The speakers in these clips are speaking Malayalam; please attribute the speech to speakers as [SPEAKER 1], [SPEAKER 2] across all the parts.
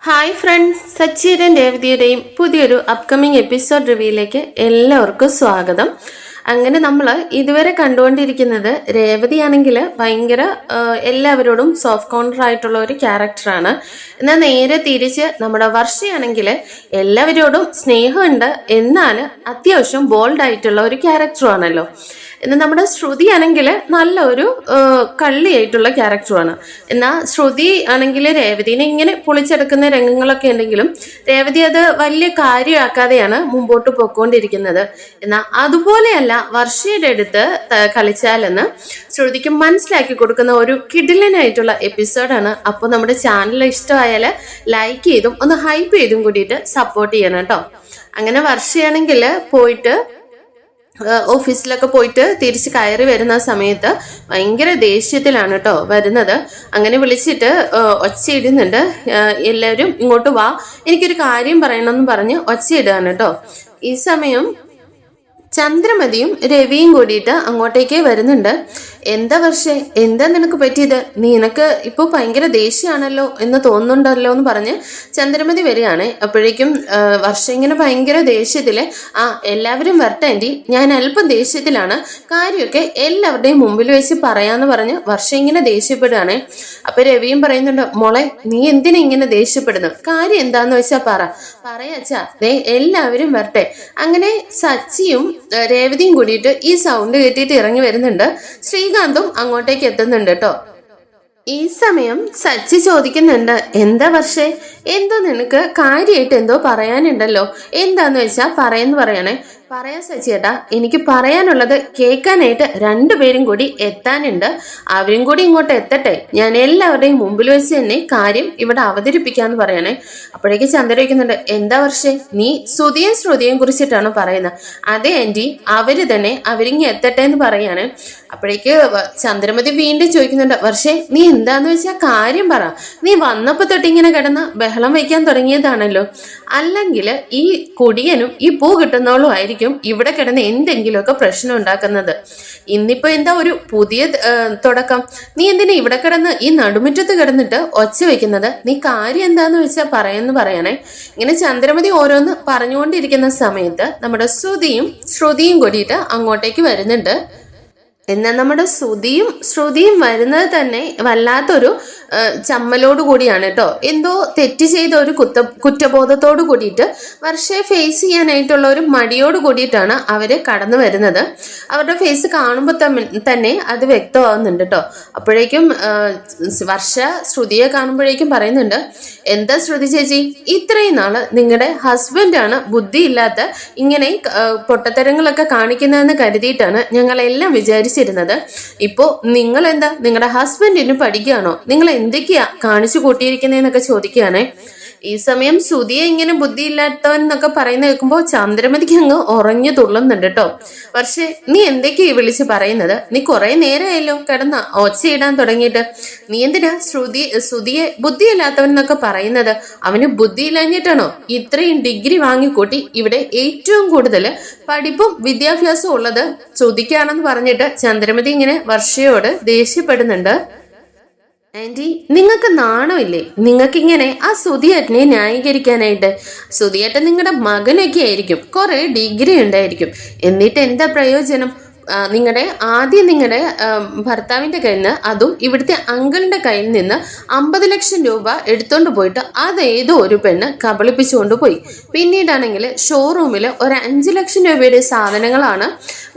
[SPEAKER 1] ഹായ് ഫ്രണ്ട്സ്, സച്ചിയുടെയും രേവതിയുടെയും പുതിയൊരു അപ്കമിങ് എപ്പിസോഡ് റിവ്യൂയിലേക്ക് എല്ലാവർക്കും സ്വാഗതം. അങ്ങനെ നമ്മൾ ഇതുവരെ കണ്ടുകൊണ്ടിരിക്കുന്നത് രേവതിയാണെങ്കിൽ ഭയങ്കര എല്ലാവരോടും സോഫ്റ്റ് കോർണർ ആയിട്ടുള്ള ഒരു ക്യാരക്ടറാണ്. എന്നാൽ നേരെ തിരിച്ച് നമ്മുടെ വർഷയാണെങ്കിൽ എല്ലാവരോടും സ്നേഹമുണ്ട്, എന്നാൽ അത്യാവശ്യം ബോൾഡ് ആയിട്ടുള്ള ഒരു ക്യാരക്ടറുമാണല്ലോ. എന്നാൽ നമ്മുടെ ശ്രുതി ആണെങ്കിൽ നല്ലൊരു കള്ളിയായിട്ടുള്ള ക്യാരക്ടറുമാണ്. എന്നാൽ ശ്രുതി ആണെങ്കിൽ രേവതിനെ ഇങ്ങനെ പൊളിച്ചെടുക്കുന്ന രംഗങ്ങളൊക്കെ ഉണ്ടെങ്കിലും രേവതി അത് വലിയ കാര്യമാക്കാതെയാണ് മുമ്പോട്ട് പോയിക്കൊണ്ടിരിക്കുന്നത്. എന്നാൽ അതുപോലെയല്ല വർഷയുടെ അടുത്ത് കളിച്ചാലെന്ന് ശ്രുതിക്ക് മനസ്സിലാക്കി കൊടുക്കുന്ന ഒരു കിടിലനായിട്ടുള്ള എപ്പിസോഡാണ്. അപ്പോൾ നമ്മുടെ ചാനൽ ഇഷ്ടമായാൽ ലൈക്ക് ചെയ്തും ഒന്ന് ഹൈപ്പ് ചെയ്തും കൂടിയിട്ട് സപ്പോർട്ട് ചെയ്യണം കേട്ടോ. അങ്ങനെ വർഷയാണെങ്കിൽ പോയിട്ട് ഓഫീസിലൊക്കെ പോയിട്ട് തിരിച്ച് കയറി വരുന്ന സമയത്ത് ഭയങ്കര ദേഷ്യത്തിലാണ് കേട്ടോ വരുന്നത്. അങ്ങനെ വിളിച്ചിട്ട് ഒച്ചയിടുന്നുണ്ട്, എല്ലാവരും ഇങ്ങോട്ട് വാ, എനിക്കൊരു കാര്യം പറയണമെന്ന് പറഞ്ഞ് ഒച്ചയിടുകയാണ് കേട്ടോ. ഈ സമയം ചന്ദ്രമതിയും രവിയും കൂടിയിട്ട് അങ്ങോട്ടേക്ക് വരുന്നുണ്ട്. എന്താ വർഷേ, എന്താ നിനക്ക് പറ്റിയത്? നിനക്ക് ഇപ്പോൾ ഭയങ്കര ദേഷ്യമാണല്ലോ എന്ന് തോന്നുന്നുണ്ടല്ലോ എന്ന് പറഞ്ഞ് ചന്ദ്രമതി വരികയാണ്. അപ്പോഴേക്കും വർഷ ഇങ്ങനെ ഭയങ്കര ദേഷ്യത്തില് എല്ലാവരും വരട്ടെ ആൻറ്റി, ഞാൻ അല്പം ദേഷ്യത്തിലാണ്, കാര്യമൊക്കെ എല്ലാവരുടെയും മുമ്പിൽ വെച്ച് പറയാന്ന് പറഞ്ഞ് വർഷ ഇങ്ങനെ ദേഷ്യപ്പെടുകയാണ്. അപ്പൊ രവിയും പറയുന്നുണ്ട്, മോളെ നീ എന്തിനാ ഇങ്ങനെ ദേഷ്യപ്പെടുന്നു, കാര്യം എന്താന്ന് വെച്ചാ പറയാച്ചാ, എല്ലാവരും വരട്ടെ. അങ്ങനെ സച്ചിയും രേവതിയും കൂടിയിട്ട് ഈ സൗണ്ട് കേട്ടിട്ട് ഇറങ്ങി വരുന്നുണ്ട്. ശ്രീകാന്തും അങ്ങോട്ടേക്ക് എത്തുന്നുണ്ട് കേട്ടോ. ഈ സമയം സച്ചി ചോദിക്കുന്നുണ്ട്, എന്താ വർഷേ, എന്തോ നിനക്ക് കാര്യമായിട്ട് എന്തോ പറയാനുണ്ടല്ലോ, എന്താന്ന് വെച്ചാ പറയണേ. പറയാ സച്ചിയേട്ടാ, എനിക്ക് പറയാനുള്ളത് കേൾക്കാനായിട്ട് രണ്ടുപേരും കൂടി എത്താനുണ്ട്, അവരും കൂടി ഇങ്ങോട്ട് എത്തട്ടെ, ഞാൻ എല്ലാവരുടെയും മുമ്പിൽ വെച്ച് തന്നെ കാര്യം ഇവിടെ അവതരിപ്പിക്കാന്ന് പറയണേ. അപ്പോഴേക്ക് ചന്ദ്ര വയ്ക്കുന്നുണ്ട്, എന്താ വർഷേ, നീ ശ്രുതിയും കുറിച്ചിട്ടാണോ പറയുന്നത്? അതെ ആന്റി, അവര് തന്നെ അവരിങ്ങി എത്തട്ടെ എന്ന് പറയാണ്. അപ്പോഴേക്ക് ചന്ദ്രമതി വീണ്ടും ചോദിക്കുന്നുണ്ട്, വർഷേ നീ എന്താന്ന് വെച്ചാൽ കാര്യം പറ, നീ വന്നപ്പോ തൊട്ടിങ്ങനെ കിടന്ന് ബഹളം വയ്ക്കാൻ തുടങ്ങിയതാണല്ലോ, അല്ലെങ്കിൽ ഈ കുടിയനും ഈ പൂ കിട്ടുന്നവളും ആയിരിക്കും ഇവിടെ കിടന്ന് എന്തെങ്കിലുമൊക്കെ പ്രശ്നം ഉണ്ടാക്കുന്നത്. ഇന്നിപ്പോ എന്താ ഒരു പുതിയ തുടക്കം, നീ എന്തിനാ ഇവിടെ കിടന്ന് ഈ നടുമുറ്റത്ത് കിടന്നിട്ട് ഒച്ച വെക്കുന്നത്, നീ കാര്യം എന്താന്ന് വെച്ചാൽ പറയണേ. ഇങ്ങനെ ചന്ദ്രമതി ഓരോന്ന് പറഞ്ഞുകൊണ്ടിരിക്കുന്ന സമയത്ത് നമ്മുടെ ശ്രുതിയും കൂടിയിട്ട് അങ്ങോട്ടേക്ക് വരുന്നുണ്ട്. എന്നാൽ നമ്മുടെ ശ്രുതിയും വരുന്നത് തന്നെ വല്ലാത്തൊരു ചമ്മലോട് കൂടിയാണ് കേട്ടോ. എന്തോ തെറ്റ് ചെയ്ത ഒരു കുറ്റബോധത്തോട് കൂടിയിട്ട് വർഷയെ ഫേസ് ചെയ്യാനായിട്ടുള്ള ഒരു മടിയോട് കൂടിയിട്ടാണ് അവര് കടന്നു വരുന്നത്. അവരുടെ ഫേസ് കാണുമ്പോൾ തന്നെ അത് വ്യക്തമാവുന്നുണ്ട് കേട്ടോ. അപ്പോഴേക്കും വർഷ ശ്രുതിയെ കാണുമ്പോഴേക്കും പറയുന്നുണ്ട്, എന്താ ശ്രുതി ചേച്ചി, ഇത്രയും നാള് നിങ്ങളുടെ ഹസ്ബൻഡാണ് ബുദ്ധിയില്ലാത്ത ഇങ്ങനെ പൊട്ടത്തരങ്ങളൊക്കെ കാണിക്കുന്നതെന്ന് കരുതിയിട്ടാണ് ഞങ്ങളെല്ലാം വിചാരിച്ചിരുന്നത്. ഇപ്പോ നിങ്ങൾ എന്താ നിങ്ങളുടെ ഹസ്ബൻഡിന് പഠിക്കുകയാണോ, നിങ്ങൾ എന്തൊക്കെയാ കാണിച്ചു കൂട്ടിയിരിക്കുന്നതെന്നൊക്കെ ചോദിക്കുകയാണേ. ഈ സമയം ശ്രുതിയെ ഇങ്ങനെ ബുദ്ധിയില്ലാത്തവൻ എന്നൊക്കെ പറയുന്ന കേൾക്കുമ്പോൾ ചന്ദ്രമതിക്ക് അങ്ങ് ഉറഞ്ഞു തുള്ളുന്നുണ്ട് കേട്ടോ. പക്ഷേ നീ എന്തൊക്കെയാ വിളിച്ച് പറയുന്നത്, നീ കുറെ നേരമായല്ലോ കിടന്ന ഒച്ചയിടാൻ തുടങ്ങിയിട്ട്, നീ എന്തിനാ ശ്രുതിയെ ബുദ്ധിയില്ലാത്തവൻ എന്നൊക്കെ പറയുന്നത്? അവന് ബുദ്ധിയില്ലാഞ്ഞിട്ടാണോ ഇത്രയും ഡിഗ്രി വാങ്ങിക്കൂട്ടി ഇവിടെ ഏറ്റവും കൂടുതൽ പഠിപ്പും വിദ്യാഭ്യാസവും ഉള്ളത് ശ്രുതിക്കാണെന്ന് പറഞ്ഞിട്ട് ചന്ദ്രമതി ഇങ്ങനെ വർഷയോട് ദേഷ്യപ്പെടുന്നുണ്ട്. ആന്റി, നിങ്ങൾക്ക് നാണമില്ലേ, നിങ്ങൾക്കിങ്ങനെ ആ സുധിയേട്ടനെ ന്യായീകരിക്കാനായിട്ട്? സുധിയേട്ടൻ നിങ്ങളുടെ മകനൊക്കെ ആയിരിക്കും, കുറെ ഡിഗ്രി ഉണ്ടായിരിക്കും, എന്നിട്ട് എന്താ പ്രയോജനം? ആദ്യം നിങ്ങളുടെ ഭർത്താവിന്റെ കയ്യിൽ നിന്ന്, അതും ഇവിടുത്തെ അങ്കിളിന്റെ കയ്യിൽ നിന്ന് 50 ലക്ഷം രൂപ എടുത്തോണ്ട് പോയിട്ട് അത് ഏതോ ഒരു പെണ്ണ് കബളിപ്പിച്ചുകൊണ്ട് പോയി. പിന്നീടാണെങ്കിൽ ഷോറൂമിൽ ഒരു 5 ലക്ഷം രൂപയുടെ സാധനങ്ങളാണ്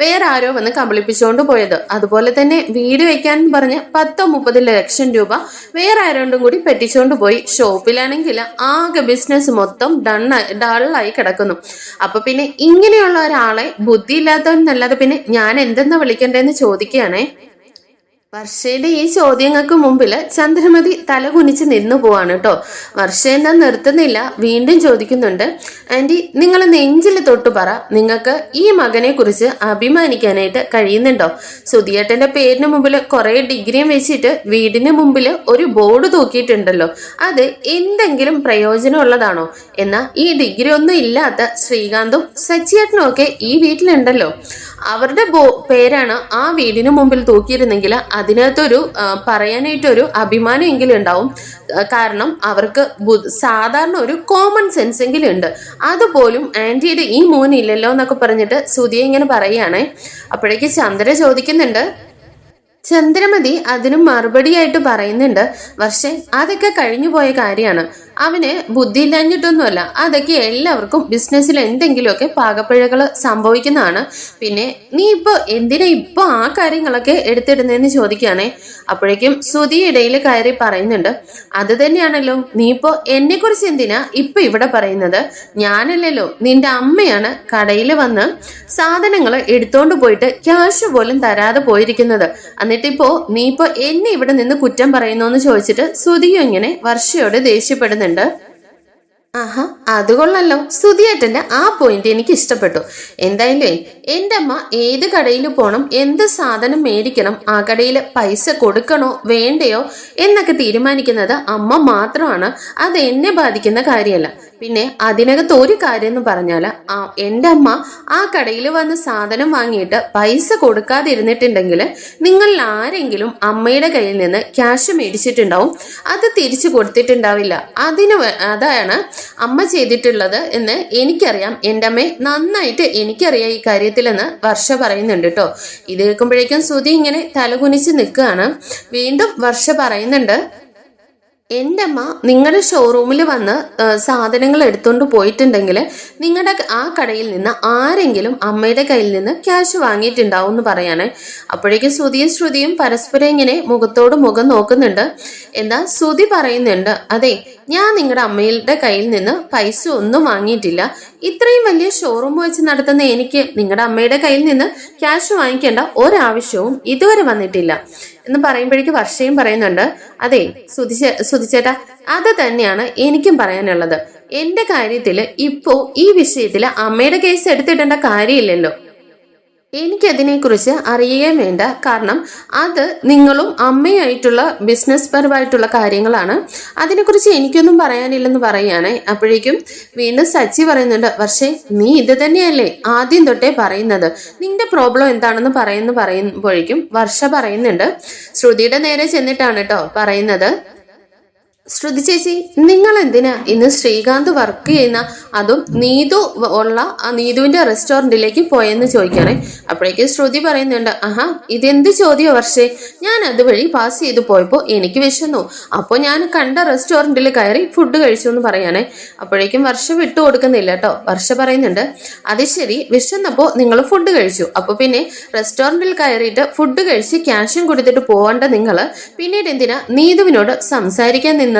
[SPEAKER 1] വേറെ ആരോ വന്ന് കബളിപ്പിച്ചുകൊണ്ട് പോയത്. അതുപോലെ തന്നെ വീട് വെക്കാൻ പറഞ്ഞ് 10-30 ലക്ഷം രൂപ വേറെ ആരോണ്ടും കൂടി പെട്ടിച്ചുകൊണ്ട് പോയി. ഷോപ്പിലാണെങ്കിൽ ആകെ ബിസിനസ് മൊത്തം ഡള്ളായി കിടക്കുന്നു. അപ്പൊ പിന്നെ ഇങ്ങനെയുള്ള ഒരാളെ ബുദ്ധിയില്ലാത്തവനല്ലാതെ പിന്നെ ഞാൻ എന്തെന്നാ വിളിക്കണ്ടേന്ന് ചോദിക്കുകയാണേ. വർഷയുടെ ഈ ചോദ്യങ്ങൾക്ക് മുമ്പിൽ ചന്ദ്രമതി തലകുനിച്ച് നിന്നു പോവാണ് കേട്ടോ. വർഷ എന്താ നിർത്തുന്നില്ല, വീണ്ടും ചോദിക്കുന്നുണ്ട്, ആന്റി നിങ്ങൾ നെഞ്ചിൽ തൊട്ടു പറ, നിങ്ങൾക്ക് ഈ മകനെ കുറിച്ച് അഭിമാനിക്കാനായിട്ട് കഴിയുന്നുണ്ടോ? സുധിയേട്ടന്റെ പേരിന് മുമ്പിൽ കുറെ ഡിഗ്രിയും വെച്ചിട്ട് വീടിന് മുമ്പിൽ ഒരു ബോർഡ് തൂക്കിയിട്ടുണ്ടല്ലോ, അത് എന്തെങ്കിലും പ്രയോജനമുള്ളതാണോ? എന്നാ ഈ ഡിഗ്രി ഒന്നും ഇല്ലാത്ത ശ്രീകാന്തും സച്ചിയേട്ടനും ഒക്കെ ഈ വീട്ടിലുണ്ടല്ലോ, അവരുടെ പേരാണ് ആ വീടിന് മുമ്പിൽ തൂക്കിയിരുന്നെങ്കിൽ അതിനകത്തൊരു പറയാനായിട്ടൊരു അഭിമാനം എങ്കിലും ഉണ്ടാവും. കാരണം അവർക്ക് സാധാരണ ഒരു കോമൺ സെൻസ് എങ്കിലും ഉണ്ട്. അതുപോലും ആന്റിയുടെ ഈ മോനില്ലല്ലോ എന്നൊക്കെ പറഞ്ഞിട്ട് സുധിയെ ഇങ്ങനെ പറയുകയാണേ. അപ്പോഴേക്ക് ചന്ദ്ര ചോദിക്കുന്നുണ്ട്. ചന്ദ്രമതി അതിനും മറുപടിയായിട്ട് പറയുന്നുണ്ട്, പക്ഷേ അതൊക്കെ കഴിഞ്ഞു പോയ കാര്യമാണ്. അവന് ബുദ്ധിയില്ലാഞ്ഞിട്ടൊന്നുമല്ല, അതൊക്കെ എല്ലാവർക്കും ബിസിനസ്സിൽ എന്തെങ്കിലുമൊക്കെ പാകപ്പിഴകൾ സംഭവിക്കുന്നതാണ്. പിന്നെ നീ എന്തിനാ ആ കാര്യങ്ങളൊക്കെ എടുത്തിടുന്നതെന്ന് ചോദിക്കുകയാണേ. അപ്പോഴേക്കും സുധി ഇടയിൽ കയറി പറയുന്നുണ്ട്, അത് തന്നെയാണല്ലോ, നീ എന്നെ കുറിച്ച് എന്തിനാ ഇവിടെ പറയുന്നത്? ഞാനല്ലല്ലോ, നിന്റെ അമ്മയാണ് കടയിൽ വന്ന് സാധനങ്ങൾ എടുത്തോണ്ട് പോയിട്ട് ക്യാഷ് പോലും തരാതെ പോയിരിക്കുന്നത്. എന്നിട്ടിപ്പോ നീ എന്നെ ഇവിടെ നിന്ന് കുറ്റം പറയുന്നു എന്ന് ചോദിച്ചിട്ട് സുധിയും ഇങ്ങനെ വർഷയോട് ദേഷ്യപ്പെടുന്നുണ്ട്. ആഹാ, അതുകൊള്ളല്ലോ. സുധിയേട്ടന്റെ ആ പോയിന്റ് എനിക്ക് ഇഷ്ടപ്പെട്ടു. എന്തായാലും എൻ്റെ അമ്മ ഏത് കടയിൽ പോകണം, എന്ത് സാധനം മേടിക്കണം, ആ കടയിൽ പൈസ കൊടുക്കണോ വേണ്ടയോ എന്നൊക്കെ തീരുമാനിക്കുന്നത് അമ്മ മാത്രമാണ്. അത് എന്നെ ബാധിക്കുന്ന കാര്യമല്ല. പിന്നെ അതിനകത്ത് ഒരു കാര്യം എന്ന് പറഞ്ഞാൽ, എൻ്റെ അമ്മ ആ കടയിൽ വന്ന് സാധനം വാങ്ങിയിട്ട് പൈസ കൊടുക്കാതിരുന്നിട്ടുണ്ടെങ്കിൽ നിങ്ങളിൽ ആരെങ്കിലും അമ്മയുടെ കയ്യിൽ നിന്ന് ക്യാഷ് മേടിച്ചിട്ടുണ്ടാവും, അത് തിരിച്ചു കൊടുത്തിട്ടുണ്ടാവില്ല. അതാണ് അമ്മ ചെയ്തിട്ടുള്ളത് എന്ന് എനിക്കറിയാം. എൻ്റെ അമ്മയെ നന്നായിട്ട് എനിക്കറിയാം ഈ കാര്യത്തിലെന്ന് വർഷ പറയുന്നുണ്ട് കേട്ടോ. ഇത് കേൾക്കുമ്പോഴേക്കും സുധി ഇങ്ങനെ തലകുനിച്ച് നിൽക്കുകയാണ്. വീണ്ടും വർഷ പറയുന്നുണ്ട്, എൻ്റെ അമ്മ നിങ്ങളുടെ ഷോറൂമിൽ വന്ന് സാധനങ്ങൾ എടുത്തുകൊണ്ട് പോയിട്ടുണ്ടെങ്കിൽ നിങ്ങളുടെ ആ കടയിൽ നിന്ന് ആരെങ്കിലും അമ്മയുടെ കയ്യിൽ നിന്ന് ക്യാഷ് വാങ്ങിയിട്ടുണ്ടാവും എന്ന് പറയാനേ. അപ്പോഴേക്കും സുധിയും ശ്രുതിയും പരസ്പരം ഇങ്ങനെ മുഖത്തോട് മുഖം നോക്കുന്നുണ്ട്. എന്താ സുധി പറയുന്നുണ്ട്, അതെ, ഞാൻ നിങ്ങളുടെ അമ്മയുടെ കയ്യിൽ നിന്ന് പൈസ ഒന്നും വാങ്ങിയിട്ടില്ല. ഇത്രയും വലിയ ഷോറൂം വെച്ച് നടത്തുന്ന എനിക്ക് നിങ്ങളുടെ അമ്മയുടെ കയ്യിൽ നിന്ന് ക്യാഷ് വാങ്ങിക്കേണ്ട ഒരാവശ്യവും ഇതുവരെ വന്നിട്ടില്ല എന്ന് പറയുമ്പോഴേക്ക് വർഷയും പറയുന്നുണ്ട്, അതെ സുധിച്ചേട്ടാ, അത് തന്നെയാണ് എനിക്കും പറയാനുള്ളത്. എന്റെ കാര്യത്തില് ഈ വിഷയത്തില് അമ്മയുടെ കേസ് എടുത്തിടേണ്ട കാര്യമില്ലല്ലോ. എനിക്കതിനെക്കുറിച്ച് അറിയുകയും വേണ്ട. കാരണം അത് നിങ്ങളും അമ്മയായിട്ടുള്ള ബിസിനസ് പരമായിട്ടുള്ള കാര്യങ്ങളാണ്. അതിനെക്കുറിച്ച് എനിക്കൊന്നും പറയാനില്ലെന്ന് പറയുകയാണെ. അപ്പോഴേക്കും വീണ്ടും സച്ചി പറയുന്നുണ്ട്, പക്ഷേ നീ ഇത് തന്നെയല്ലേ ആദ്യം തൊട്ടേ പറയുന്നത്, നിന്റെ പ്രോബ്ലം എന്താണെന്ന് പറയുമ്പോഴേക്കും വർഷ പറയുന്നുണ്ട്. ശ്രുതിയുടെ നേരെ ചെന്നിട്ടാണ് കേട്ടോ പറയുന്നത്, ശ്രുതി ചേച്ചി, നിങ്ങൾ എന്തിനാ ഇന്ന് ശ്രീകാന്ത് വർക്ക് ചെയ്യുന്ന അതും നീതു ഉള്ള നീതുവിന്റെ റെസ്റ്റോറൻറ്റിലേക്ക് പോയെന്ന് ചോദിക്കണേ. അപ്പോഴേക്കും ശ്രുതി പറയുന്നുണ്ട്, ആഹാ, ഇതെന്ത് ചോദ്യം വർഷേ, ഞാൻ അതുവഴി പാസ് ചെയ്തു പോയപ്പോൾ എനിക്ക് വിശന്നു, അപ്പോൾ ഞാൻ കണ്ട റെസ്റ്റോറൻറ്റിൽ കയറി ഫുഡ് കഴിച്ചു എന്ന് പറയാനേ. അപ്പോഴേക്കും വർഷ വിട്ടു കൊടുക്കുന്നില്ല കേട്ടോ. വർഷ പറയുന്നുണ്ട്, അത് ശരി, വിശന്നപ്പോൾ നിങ്ങൾ ഫുഡ് കഴിച്ചു, അപ്പോൾ പിന്നെ റെസ്റ്റോറൻറ്റിൽ കയറിയിട്ട് ഫുഡ് കഴിച്ച് ക്യാഷും കൊടുത്തിട്ട് പോകേണ്ട നിങ്ങൾ പിന്നീട് എന്തിനാ നീതുവിനോട് സംസാരിക്കാൻ നിന്നത്?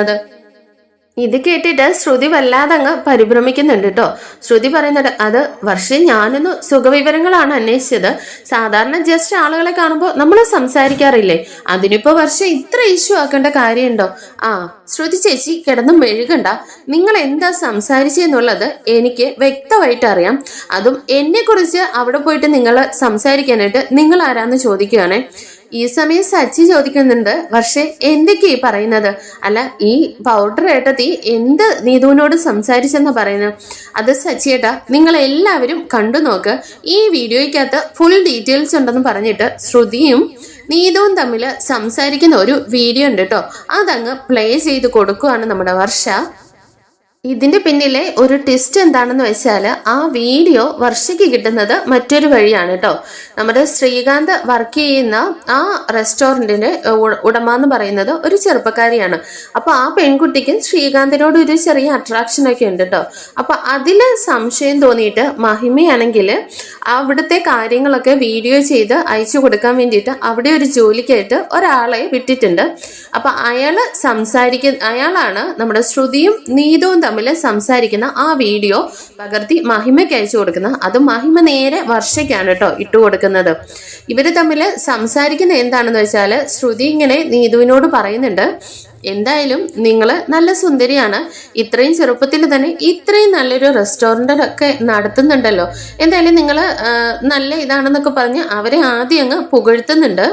[SPEAKER 1] ഇത് കേട്ടിട്ട് ശ്രുതി വല്ലാതെ അങ്ങ് പരിഭ്രമിക്കുന്നുണ്ട് കേട്ടോ. ശ്രുതി പറയുന്നുണ്ട്, അത് വർഷം ഞാനൊന്ന് സുഖവിവരങ്ങളാണ് അന്വേഷിച്ചത്. സാധാരണ ജസ്റ്റ് ആളുകളെ കാണുമ്പോൾ നമ്മൾ സംസാരിക്കാറില്ലേ, അതിനിപ്പോ വർഷം ഇത്ര ഇഷ്യൂ ആക്കേണ്ട കാര്യമുണ്ടോ? ശ്രുതി ചേച്ചി കിടന്ന് മെഴുകണ്ട, നിങ്ങൾ എന്താ സംസാരിച്ചെന്നുള്ളത് എനിക്ക് വ്യക്തമായിട്ട് അറിയാം. അതും എന്നെ കുറിച്ച് അവിടെ പോയിട്ട് നിങ്ങൾ സംസാരിക്കാനായിട്ട് നിങ്ങൾ ആരാന്ന് ചോദിക്കുകയാണെ. ഈ സമയം സച്ചി ചോദിക്കുന്നുണ്ട്, പക്ഷേ എന്തൊക്കെയാ പറയുന്നത്? അല്ല, ഈ പൗഡർ ഏട്ടത്തി എന്ത് നീതുവിനോട് സംസാരിച്ചെന്നാ പറയുന്നത്? അത് സച്ചിയേട്ടാ, നിങ്ങൾ എല്ലാവരും കണ്ടു നോക്ക്, ഈ വീഡിയോയ്ക്കകത്ത് ഫുൾ ഡീറ്റെയിൽസ് ഉണ്ടെന്ന് പറഞ്ഞിട്ട് ശ്രുതിയും നീതുവും തമ്മിൽ സംസാരിക്കുന്ന ഒരു വീഡിയോ ഉണ്ട് കേട്ടോ. അതങ്ങ് പ്ലേ ചെയ്ത് കൊടുക്കുകയാണ് നമ്മുടെ വർഷ. ഇതിന്റെ പിന്നിലെ ഒരു ട്വിസ്റ്റ് എന്താണെന്ന് വെച്ചാൽ, ആ വീഡിയോ വർഷയ്ക്ക് കിട്ടുന്നത് മറ്റൊരു വഴിയാണ് കേട്ടോ. നമ്മുടെ ശ്രീകാന്ത് വർക്ക് ചെയ്യുന്ന ആ റെസ്റ്റോറൻറ്റിന്റെ ഉടമ എന്ന് പറയുന്നത് ഒരു ചെറുപ്പക്കാരിയാണ്. അപ്പൊ ആ പെൺകുട്ടിക്ക് ശ്രീകാന്തിനോട് ഒരു ചെറിയ അട്രാക്ഷൻ ഒക്കെ ഉണ്ട് കേട്ടോ. അപ്പൊ അതില് സംശയം തോന്നിയിട്ട് മഹിമയാണെങ്കിൽ അവിടുത്തെ കാര്യങ്ങളൊക്കെ വീഡിയോ ചെയ്ത് അയച്ചു കൊടുക്കാൻ വേണ്ടിയിട്ട് അവിടെ ഒരു ജോലിക്കായിട്ട് ഒരാളെ വിട്ടിട്ടുണ്ട്. അപ്പൊ അയാളാണ് നമ്മുടെ ശ്രുതിയും നീതുവും തമ്മിൽ സംസാരിക്കുന്ന ആ വീഡിയോ പകർത്തി മഹിമയ്ക്ക് അയച്ചു കൊടുക്കുന്നത്. അത് മഹിമ നേരെ വർഷയ്ക്കാണ് കേട്ടോ ഇട്ടു കൊടുക്കുന്നത്. ഇവര് തമ്മിൽ സംസാരിക്കുന്ന എന്താണെന്ന് വെച്ചാൽ, ശ്രുതി ഇങ്ങനെ നീതുവിനോട് പറയുന്നുണ്ട്, എന്തായാലും നിങ്ങൾ നല്ല സുന്ദരിയാണ്, ഇത്രയും ചെറുപ്പത്തിൽ തന്നെ ഇത്രയും നല്ലൊരു റെസ്റ്റോറൻ്റ് ഒക്കെ നടത്തുന്നുണ്ടല്ലോ, എന്തായാലും നിങ്ങൾ നല്ല ഇതാണെന്നൊക്കെ പറഞ്ഞ് അവരെ ആദ്യം അങ്ങ് പുകഴ്ത്തുന്നുണ്ട്.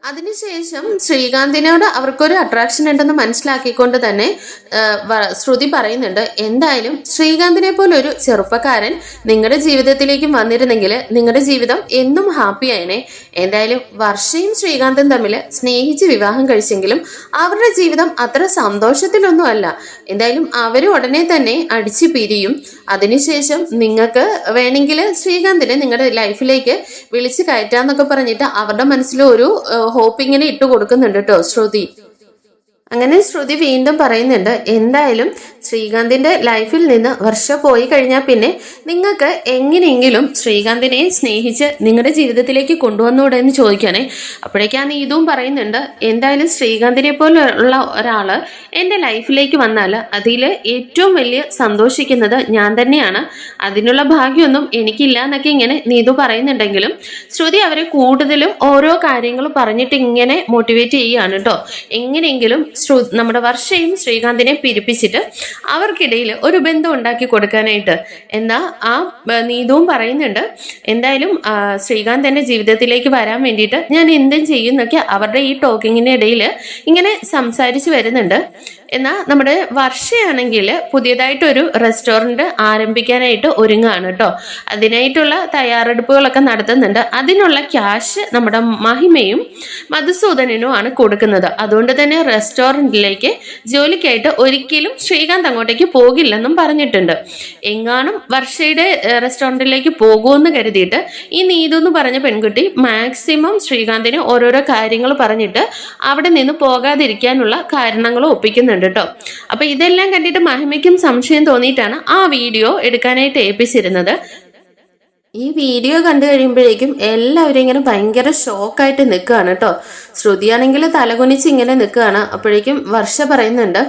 [SPEAKER 1] അതിനുശേഷം ശ്രീകാന്തിനോട് അവർക്കൊരു അട്രാക്ഷൻ ഉണ്ടെന്ന് മനസ്സിലാക്കിക്കൊണ്ട് തന്നെ ശ്രുതി പറയുന്നുണ്ട്, എന്തായാലും ശ്രീകാന്തിനെ പോലെ ഒരു ചെറുപ്പക്കാരൻ നിങ്ങളുടെ ജീവിതത്തിലേക്കും വന്നിരുന്നെങ്കിൽ നിങ്ങളുടെ ജീവിതം എന്നും ഹാപ്പി ആയനെ. എന്തായാലും വർഷയും ശ്രീകാന്തും തമ്മിൽ സ്നേഹിച്ച് വിവാഹം കഴിച്ചെങ്കിലും അവരുടെ ജീവിതം അത്ര സന്തോഷത്തിലൊന്നും അല്ല. എന്തായാലും അവരും ഉടനെ തന്നെ അടിച്ചു പിരിയും. അതിനുശേഷം നിങ്ങൾക്ക് വേണമെങ്കിൽ ശ്രീകാന്തിനെ നിങ്ങളുടെ ലൈഫിലേക്ക് വിളിച്ച് കയറ്റാന്നൊക്കെ പറഞ്ഞിട്ട് അവരുടെ മനസ്സിൽ ഒരു ഹോപ്പ് ഇങ്ങനെ ഇട്ട് കൊടുക്കുന്നുണ്ട് കേട്ടോ ശ്രുതി. അങ്ങനെ ശ്രുതി വീണ്ടും പറയുന്നുണ്ട്, എന്തായാലും ശ്രീകാന്തിന്റെ ലൈഫിൽ നിന്ന് വർഷം പോയി കഴിഞ്ഞാൽ പിന്നെ നിങ്ങൾക്ക് എങ്ങനെയെങ്കിലും ശ്രീകാന്തിനെ സ്നേഹിച്ച് നിങ്ങളുടെ ജീവിതത്തിലേക്ക് കൊണ്ടുവന്നൂടെ എന്ന് ചോദിക്കാനേ. അപ്പോഴേക്കാണ് ഇതും പറയുന്നുണ്ട്, എന്തായാലും ശ്രീകാന്തിനെ പോലുള്ള ഒരാള് എൻ്റെ ലൈഫിലേക്ക് വന്നാൽ അതിൽ ഏറ്റവും വലിയ സന്തോഷിക്കുന്നത് ഞാൻ തന്നെയാണ്. അതിനുള്ള ഭാഗ്യമൊന്നും എനിക്കില്ല എന്നൊക്കെ ഇങ്ങനെ നീതു പറയുന്നുണ്ടെങ്കിലും ശ്രുതി അവരെ കൂടുതലും ഓരോ കാര്യങ്ങളും പറഞ്ഞിട്ട് ഇങ്ങനെ മോട്ടിവേറ്റ് ചെയ്യുകയാണ് കേട്ടോ. എങ്ങനെയെങ്കിലും നമ്മുടെ വർഷയും ശ്രീകാന്തിനെ പിരിപ്പിച്ചിട്ട് അവർക്കിടയിൽ ഒരു ബന്ധം ഉണ്ടാക്കി കൊടുക്കാനായിട്ട്. എന്നാ ആ നീതുവും പറയുന്നുണ്ട്, എന്തായാലും ശ്രീകാന്ത് എൻ്റെ ജീവിതത്തിലേക്ക് വരാൻ വേണ്ടിയിട്ട് ഞാൻ എന്തും ചെയ്യുന്നൊക്കെ അവരുടെ ഈ ടോക്കിങ്ങിന്റെ ഇടയിൽ ഇങ്ങനെ സംസാരിച്ച് വരുന്നുണ്ട്. എന്നാൽ നമ്മുടെ വർഷയാണെങ്കിൽ പുതിയതായിട്ടൊരു റെസ്റ്റോറൻറ്റ് ആരംഭിക്കാനായിട്ട് ഒരുങ്ങുകയാണ് കേട്ടോ. അതിനായിട്ടുള്ള തയ്യാറെടുപ്പുകളൊക്കെ നടത്തുന്നുണ്ട്. അതിനുള്ള ക്യാഷ് നമ്മുടെ മഹിമയും മധുസൂദനനും ആണ് കൊടുക്കുന്നത്. അതുകൊണ്ട് തന്നെ റെസ്റ്റോറൻറ്റിലേക്ക് ജോലിക്കായിട്ട് ഒരിക്കലും ശ്രീകാന്ത് അങ്ങോട്ടേക്ക് പോകില്ലെന്നും പറഞ്ഞിട്ടുണ്ട്. എങ്ങാനും വർഷയുടെ റെസ്റ്റോറൻറ്റിലേക്ക് പോകുമെന്ന് കരുതിയിട്ട് ഈ നീതു എന്ന് പറഞ്ഞ പെൺകുട്ടി മാക്സിമം ശ്രീകാന്തിന് ഓരോരോ കാര്യങ്ങൾ പറഞ്ഞിട്ട് അവിടെ നിന്ന് പോകാതിരിക്കാനുള്ള കാരണങ്ങൾ ഒപ്പിക്കുന്നുണ്ട് കേട്ടോ. അപ്പൊ ഇതെല്ലാം കണ്ടിട്ട് മഹിമയ്ക്കും സംശയം തോന്നിയിട്ടാണ് ആ വീഡിയോ എടുക്കാനായിട്ട് ഏൽപ്പിച്ചിരുന്നത്. ഈ വീഡിയോ കണ്ടു കഴിയുമ്പോഴേക്കും എല്ലാവരും ഇങ്ങനെ ഭയങ്കര ഷോക്കായിട്ട് നിൽക്കുകയാണ് കേട്ടോ. ശ്രുതിയാണെങ്കിൽ തലകുനിച്ച് ഇങ്ങനെ നിൽക്കുകയാണ്. അപ്പോഴേക്കും വർഷ പറയുന്നുണ്ട്,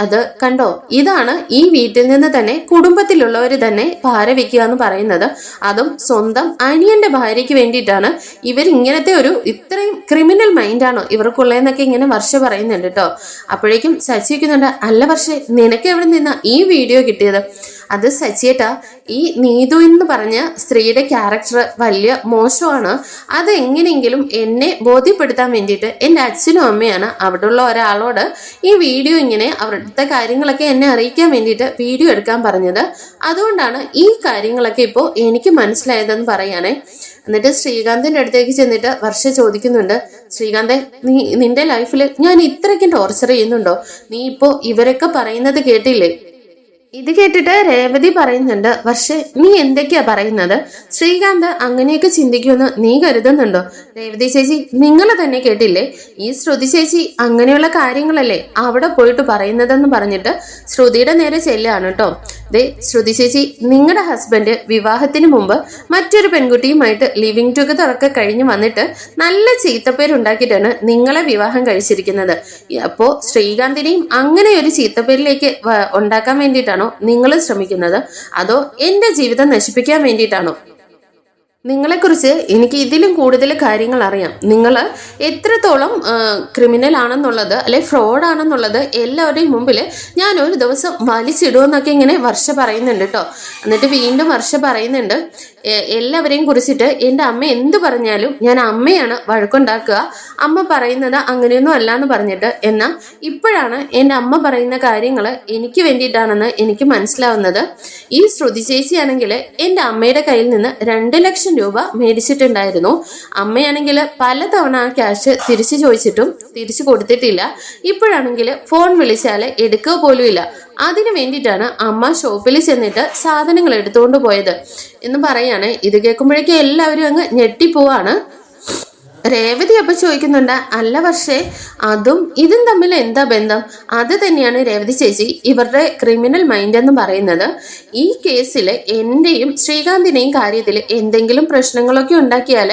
[SPEAKER 1] അത് കണ്ടോ, ഇതാണ് ഈ വീട്ടിൽ നിന്ന് തന്നെ കുടുംബത്തിലുള്ളവർ തന്നെ ഭാര വെക്കുക എന്ന് പറയുന്നത്. അതും സ്വന്തം അനിയന്റെ ഭാര്യയ്ക്ക് വേണ്ടിയിട്ടാണ്. ഇവർ ഇങ്ങനത്തെ ഒരു ഇത്രയും ക്രിമിനൽ മൈൻഡാണോ ഇവർക്കുള്ളതെന്നൊക്കെ ഇങ്ങനെ വർഷ പറയുന്നുണ്ട് കേട്ടോ. അപ്പോഴേക്കും ശശി വയ്ക്കുന്നുണ്ട്, അല്ല വർഷേ, നിനക്ക് എവിടെ നിന്നാ ഈ വീഡിയോ കിട്ടിയത്? അത് സച്ചിയേട്ടാ, ഈ നീതു എന്ന് പറഞ്ഞ സ്ത്രീയുടെ ക്യാരക്ടർ വലിയ മോശമാണ്. അത് എങ്ങനെയെങ്കിലും എന്നെ ബോധ്യപ്പെടുത്താൻ വേണ്ടിയിട്ട് എൻ്റെ അച്ഛനും അമ്മയാണ് അവിടെയുള്ള ഒരാളോട് ഈ വീഡിയോ ഇങ്ങനെ അവരുടെ കാര്യങ്ങളൊക്കെ എന്നെ അറിയിക്കാൻ വേണ്ടിയിട്ട് വീഡിയോ എടുക്കാൻ പറഞ്ഞത്. അതുകൊണ്ടാണ് ഈ കാര്യങ്ങളൊക്കെ ഇപ്പോൾ എനിക്ക് മനസ്സിലായതെന്ന് പറയാനേ. എന്നിട്ട് ശ്രീകാന്തിന്റെ അടുത്തേക്ക് ചെന്നിട്ട് വർഷ ചോദിക്കുന്നുണ്ട്, ശ്രീകാന്തെ, നിന്റെ ലൈഫിൽ ഞാൻ ഇത്രയ്ക്കും ടോർച്ചർ ചെയ്യുന്നുണ്ടോ? നീ ഇപ്പോൾ ഇവരൊക്കെ പറയുന്നത് കേട്ടില്ലേ? ഇത് കേട്ടിട്ട് രേവതി പറയുന്നുണ്ട്, വർഷേ, നീ എന്തൊക്കെയാ പറയുന്നത്? ശ്രീകാന്ത് അങ്ങനെയൊക്കെ ചിന്തിക്കുമെന്ന് നീ കരുതുന്നുണ്ടോ? രേവതി ചേച്ചി, നിങ്ങൾ തന്നെ കേട്ടില്ലേ, ഈ ശ്രുതി ചേച്ചി അങ്ങനെയുള്ള കാര്യങ്ങളല്ലേ അവിടെ പോയിട്ട് പറയുന്നതെന്ന് പറഞ്ഞിട്ട് ശ്രുതിയുടെ നേരെ ചെല്ലാണ് കേട്ടോ. ദേ ശ്രുതി ചേച്ചി, നിങ്ങളുടെ ഹസ്ബൻഡ് വിവാഹത്തിന് മുമ്പ് മറ്റൊരു പെൺകുട്ടിയുമായിട്ട് ലിവിങ് ടുഗദർ ഒക്കെ കഴിഞ്ഞ് വന്നിട്ട് നല്ല ചീത്തപ്പേരുണ്ടാക്കിയിട്ടാണ് നിങ്ങളെ വിവാഹം കഴിച്ചിരിക്കുന്നത്. അപ്പോ ശ്രീകാന്തിനെയും അങ്ങനെ ഒരു ചീത്തപ്പേരിലേക്ക് ഉണ്ടാക്കാൻ വേണ്ടിയിട്ടാണോ നിങ്ങൾ ശ്രമിക്കുന്നത്? അതോ എന്റെ ജീവിതം നശിപ്പിക്കാൻ വേണ്ടിയിട്ടാണോ? നിങ്ങളെക്കുറിച്ച് എനിക്ക് ഇതിലും കൂടുതൽ കാര്യങ്ങൾ അറിയാം. നിങ്ങൾ എത്രത്തോളം ക്രിമിനൽ ആണെന്നുള്ളത് അല്ലെ ഫ്രോഡ് ആണെന്നുള്ളത് എല്ലാവരുടെയും മുമ്പിൽ ഞാൻ ഒരു ദിവസം വലിച്ചിടുമെന്നൊക്കെ ഇങ്ങനെ വർഷ പറയുന്നുണ്ട് കേട്ടോ. എന്നിട്ട് വീണ്ടും വർഷ പറയുന്നുണ്ട്, എല്ലാവരെയും കുറിച്ചിട്ട് എൻ്റെ അമ്മ എന്ത് പറഞ്ഞാലും ഞാൻ അമ്മയാണ് വഴക്കുണ്ടാക്കുക, അമ്മ പറയുന്നത് അങ്ങനെയൊന്നും അല്ല എന്ന് പറഞ്ഞിട്ട്. എന്നാൽ ഇപ്പോഴാണ് എൻ്റെ അമ്മ പറയുന്ന കാര്യങ്ങൾ എനിക്ക് വേണ്ടിയിട്ടാണെന്ന് എനിക്ക് മനസ്സിലാവുന്നത്. ഈ ശ്രുതി ചേച്ചിയാണെങ്കിൽ എൻ്റെ അമ്മയുടെ കയ്യിൽ നിന്ന് 2 ലക്ഷം രൂപ മേടിച്ചിട്ടുണ്ടായിരുന്നു. അമ്മയാണെങ്കിൽ പലതവണ ആ ക്യാഷ് തിരിച്ചു ചോദിച്ചിട്ടും തിരിച്ചു കൊടുത്തിട്ടില്ല. ഇപ്പോഴാണെങ്കിൽ ഫോൺ വിളിച്ചാൽ എടുക്കുക പോലും ഇല്ല. അതിനു വേണ്ടിയിട്ടാണ് അമ്മ ഷോപ്പിൽ ചെന്നിട്ട് സാധനങ്ങൾ എടുത്തുകൊണ്ട് പോയത് എന്ന് പറയാണ്. ഇത് കേൾക്കുമ്പോഴേക്കും എല്ലാവരും അങ്ങ് ഞെട്ടിപ്പോവാണ്. രേവതി അപ്പൊ ചോദിക്കുന്നുണ്ട്, അല്ല വർഷേ, അതും ഇതും തമ്മിൽ എന്താ ബന്ധം? അത് തന്നെയാണ് രേവതി ചേച്ചി ഇവരുടെ ക്രിമിനൽ മൈൻഡ് എന്ന് പറയുന്നത്. ഈ കേസിൽ എന്റെയും ശ്രീകാന്തിനെയും കാര്യത്തിൽ എന്തെങ്കിലും പ്രശ്നങ്ങളൊക്കെ ഉണ്ടാക്കിയാൽ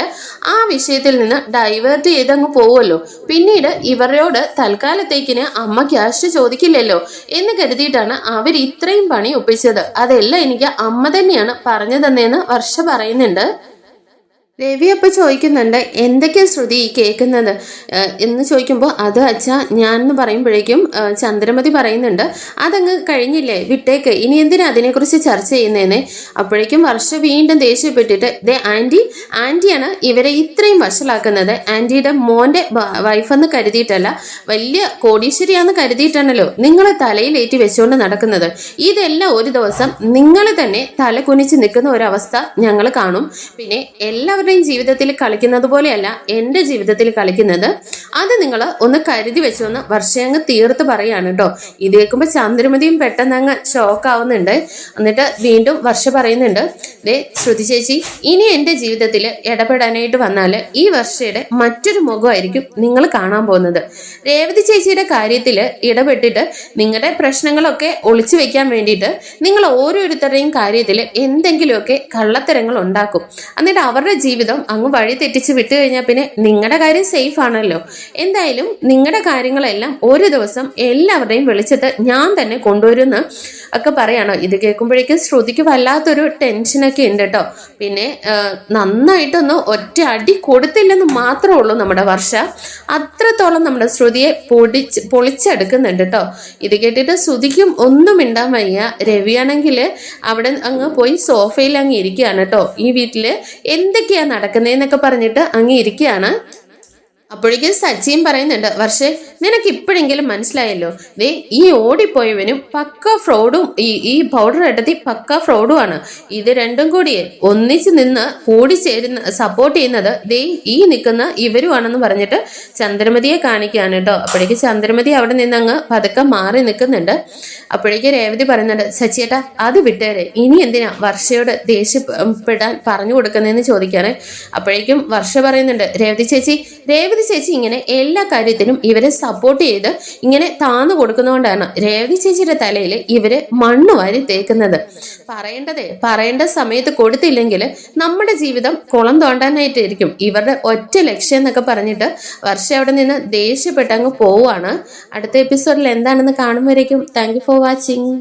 [SPEAKER 1] ആ വിഷയത്തിൽ നിന്ന് ഡൈവേർട്ട് ചെയ്തങ്ങ് പോവുമല്ലോ. പിന്നീട് ഇവരോട് തൽക്കാലത്തേക്കിന് അമ്മ ക്യാഷ് ചോദിക്കില്ലല്ലോ എന്ന് കരുതിയിട്ടാണ് അവർ ഇത്രയും പണി ഒപ്പിച്ചത്. അതെല്ലാം എനിക്ക് അമ്മ തന്നെയാണ് പറഞ്ഞു തന്നേന്ന് വർഷ പറയുന്നുണ്ട്. രവി അപ്പൊ ചോദിക്കുന്നുണ്ട്, എന്തൊക്കെയാ ശ്രുതി ഈ കേൾക്കുന്നത് എന്ന് ചോദിക്കുമ്പോൾ, അത് അച്ഛാ ഞാൻ എന്ന് പറയുമ്പോഴേക്കും ചന്ദ്രമതി പറയുന്നുണ്ട്, അതങ്ങ് കഴിഞ്ഞില്ലേ, വിട്ടേക്ക്, ഇനി എന്തിനാ അതിനെക്കുറിച്ച് ചർച്ച ചെയ്യുന്നതെന്ന്. അപ്പോഴേക്കും വർഷ വീണ്ടും ദേഷ്യപ്പെട്ടിട്ട്, ദേ ആന്റിയാണ് ഇവരെ ഇത്രയും വഷളാക്കുന്നത്, ആന്റിയുടെ മോന്റെ വൈഫെന്ന് കരുതിയിട്ടല്ല, വലിയ കോടീശ്വരിയാന്ന് കരുതിയിട്ടാണല്ലോ നിങ്ങളെ തലയിലേറ്റി വെച്ചുകൊണ്ട് നടക്കുന്നത്. ഇതെല്ലാം ഒരു ദിവസം നിങ്ങൾ തന്നെ തല കുനിച്ച് നിൽക്കുന്ന ഒരവസ്ഥ ഞങ്ങൾ കാണും. പിന്നെ എല്ലാവരുടെയും ജീവിതത്തിൽ കളിക്കുന്നത് പോലെയല്ല എൻ്റെ ജീവിതത്തിൽ കളിക്കുന്നത്, അത് നിങ്ങൾ ഒന്ന് കരുതി വെച്ചോന്ന് വർഷയങ്ങ് തീർത്ത് പറയാണ് കേട്ടോ. ഇത് കേൾക്കുമ്പോൾ ചന്ദ്രമതിയും പെട്ടെന്ന് അങ്ങ് ഷോക്ക് ആവുന്നുണ്ട്. എന്നിട്ട് വീണ്ടും വർഷ പറയുന്നുണ്ട്, ദേ ശ്രുതി ചേച്ചി, ഇനി എൻ്റെ ജീവിതത്തിൽ ഇടപെടാനായിട്ട് വന്നാൽ ഈ വർഷയുടെ മറ്റൊരു മുഖമായിരിക്കും നിങ്ങൾ കാണാൻ പോകുന്നത്. രേവതി ചേച്ചിയുടെ കാര്യത്തിൽ ഇടപെട്ടിട്ട് നിങ്ങളുടെ പ്രശ്നങ്ങളൊക്കെ ഒളിച്ചു വെക്കാൻ വേണ്ടിയിട്ട് നിങ്ങൾ ഓരോരുത്തരുടെയും കാര്യത്തിൽ എന്തെങ്കിലുമൊക്കെ കള്ളത്തരങ്ങൾ ഉണ്ടാക്കും. എന്നിട്ട് അവരുടെ ജീവിതം അങ്ങ് വഴി തെറ്റിച്ച് വിട്ടു കഴിഞ്ഞാൽ പിന്നെ നിങ്ങളുടെ കാര്യം സേഫ് ആണല്ലോ. എന്തായാലും നിങ്ങളുടെ കാര്യങ്ങളെല്ലാം ഒരു ദിവസം എല്ലാവരുടെയും വെളിച്ചത്ത് ഞാൻ തന്നെ കൊണ്ടുവരുമെന്ന് ഒക്കെ പറയാണോ. ഇത് കേൾക്കുമ്പോഴേക്കും ശ്രുതിക്ക് വല്ലാത്തൊരു ടെൻഷനൊക്കെ ഉണ്ട് കേട്ടോ. പിന്നെ നന്നായിട്ടൊന്ന് ഒറ്റ അടി കൊടുത്തില്ലെന്ന് മാത്രമേ ഉള്ളൂ നമ്മുടെ വർഷ. അത്രത്തോളം നമ്മുടെ ശ്രുതിയെ പൊളിച്ചെടുക്കുന്നുണ്ട് കേട്ടോ. ഇത് കേട്ടിട്ട് ശ്രുതിക്കും ഒന്നും മിണ്ടാൻ വയ്യ. രവിയാണെങ്കിൽ അവിടെ അങ്ങ് പോയി സോഫയിൽ അങ്ങ് ഇരിക്കുകയാണ് കേട്ടോ. ഈ വീട്ടില് എന്തൊക്കെയാ നടക്കുന്നതെന്നൊക്കെ പറഞ്ഞിട്ട് അങ്ങ് ഇരിക്കുകയാണ്. അപ്പോഴേക്കും സച്ചിൻ പറയുന്നുണ്ട്, വർഷേ നിനക്ക് ഇപ്പോഴെങ്കിലും മനസ്സിലായല്ലോ, ദേ ഈ ഓടിപ്പോയവനും പക്ക ഫ്രോഡും ഈ പൗഡർ ഇടത്തി പക്ക ഫ്രോഡുമാണ്. ഇത് രണ്ടും കൂടിയേ ഒന്നിച്ച് നിന്ന് കൂടിച്ചേരുന്ന സപ്പോർട്ട് ചെയ്യുന്നത് ദേ ഈ നിൽക്കുന്ന ഇവരുമാണെന്ന് പറഞ്ഞിട്ട് ചന്ദ്രമതിയെ കാണിക്കുകയാണ് കേട്ടോ. അപ്പോഴേക്ക് ചന്ദ്രമതി അവിടെ നിന്ന് അങ്ങ് പതുക്കെ മാറി നിൽക്കുന്നുണ്ട്. അപ്പോഴേക്ക് രേവതി പറയുന്നുണ്ട്, സച്ചിയേട്ടാ അത് വിട്ടേരെ, ഇനി എന്തിനാ വർഷയോട് ദേഷ്യപ്പെടാൻ പറഞ്ഞു കൊടുക്കുന്നതെന്ന് ചോദിക്കാറ്. അപ്പോഴേക്കും വർഷ പറയുന്നുണ്ട്, രേവതി ചേച്ചി ഇങ്ങനെ എല്ലാ കാര്യത്തിനും ഇവരെ സപ്പോർട്ട് ചെയ്ത് ഇങ്ങനെ താന്നു കൊടുക്കുന്നതുകൊണ്ടാണ് രേവതി ചേച്ചിയുടെ തലയിൽ ഇവര് മണ്ണ് വാരി തേക്കുന്നത്. പറയേണ്ട സമയത്ത് കൊടുത്തില്ലെങ്കിൽ നമ്മുടെ ജീവിതം കുളം തോണ്ടാനായിട്ടായിരിക്കും ഇവരുടെ ഒറ്റ ലക്ഷ്യം എന്നൊക്കെ പറഞ്ഞിട്ട് വർഷ അവിടെ നിന്ന് ദേഷ്യപ്പെട്ടങ്ങ് പോവുകയാണ്. അടുത്ത എപ്പിസോഡിൽ എന്താണെന്ന് കാണുമ്പോഴേക്കും താങ്ക് യു ഫോർ വാച്ചിങ്.